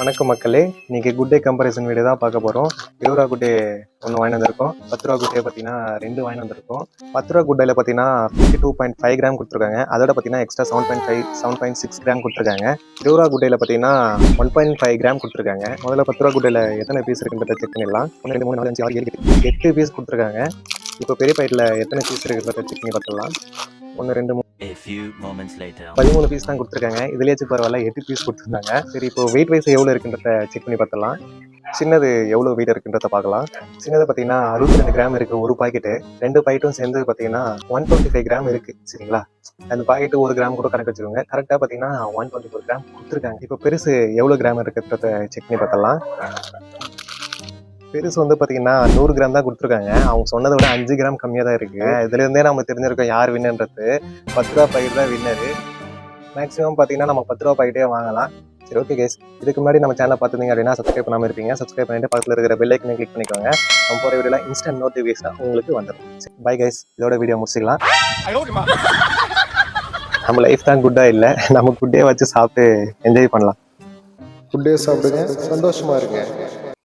வணக்கம் மக்களே, இன்னைக்கு குட் டே கம்பேரிசன் வீடியோ தான் பார்க்க போகிறோம். 20 ரூபா குட்டே ஒன்று வாங்கி வந்திருக்கோம். 10 ரூபா குட்டே பார்த்தீங்கன்னா 2 வாங்கி வந்திருக்கோம். 10 ரூபா குட்டையில் பார்த்தீங்கன்னா 52.5 கிராம் கொடுத்துருக்காங்க. அதோட பார்த்தீங்கன்னா எக்ஸ்ட்ரா 7.6 கிராம் கொடுத்துருக்காங்க. 20 ரூபா குட்டையில் பார்த்தீங்கன்னா 1.5 கிராம் கொடுத்துருக்காங்க. முதல்ல 10 ரூபா குட்டையில் எத்தனை பீஸ் இருக்குன்றத செக் பண்ணிடலாம். 1 2 3 4 5 6 7 8 பீஸ் கொடுத்துருக்காங்க. இப்போ பெரிய பாக்கெட்டில் எத்தனை பீஸ் இருக்குன்றத செக் பண்ணி பார்த்துடலாம். 1 2 3 13 பீஸ் தான் கொடுத்துருக்காங்க. இதுலேயாச்சும் பரவாயில்ல, 8 பீஸ் கொடுத்துருந்தாங்க. சரி, இப்போ வெயிட் வைஸ் எவ்வளோ இருக்குன்றத செக் பண்ணி பார்த்துலாம். சின்னது எவ்வளோ வெயிட் இருக்குன்றத பார்க்கலாம். சின்னது பார்த்தீங்கன்னா 62 கிராம் இருக்குது ஒரு பாக்கெட்டு. 2 பாக்கெட்டும் சேர்ந்து பார்த்தீங்கன்னா 125 கிராம் இருக்குது. சரிங்களா, அந்த பாக்கெட்டு 1 கிராம் கூட கணக்கு வச்சுக்கோங்க. கரெக்டாக பார்த்தீங்கன்னா 124 கிராம் கொடுத்துருக்காங்க. இப்போ பெருசு எவ்வளோ கிராம் இருக்குன்றத செக் பண்ணி பார்த்துலாம். பெருசு வந்து பார்த்தீங்கன்னா 100 கிராம் தான் கொடுத்துருக்காங்க. அவங்க சொன்னதை விட 5 கிராம் கம்மியாக தான் இருக்குது. இதுலேருந்தே நம்ம தெரிஞ்சிருக்கோம் யார் வின்னுன்றது. 10 ரூபா பாக்கெட் தான் வின்னரு. மேக்ஸிமம் பார்த்தீங்கன்னா நம்ம 10 ரூபா பாக்கெட்டே வாங்கலாம். சரி, ஓகே கைஸ், இதுக்கு முன்னாடி நம்ம சேனலை பார்த்துருந்தீங்க அப்படின்னா சப்ஸ்கிரைப் பண்ணாமல் இருப்பீங்க. சப்ஸ்கிரைப் பண்ணிட்டு பக்கத்தில் இருக்கிற பெல் ஐக்கனை கிளிக் பண்ணிக்கோங்க. நம்ம போகிற வீடியோவில் இன்ஸ்டன்ட் நோட்டிஃபிகேஷன் உங்களுக்கு வந்துடும். பை கைஸ், இதோட வீடியோ முடிச்சிக்கலாம். நம்ம லைஃப் தான் குட்டாக இல்லை, நம்ம குட்டே வச்சு சாப்பிட்டு என்ஜாய் பண்ணலாம். குட்டே சாப்பிடுங்க, சந்தோஷமா இருங்க.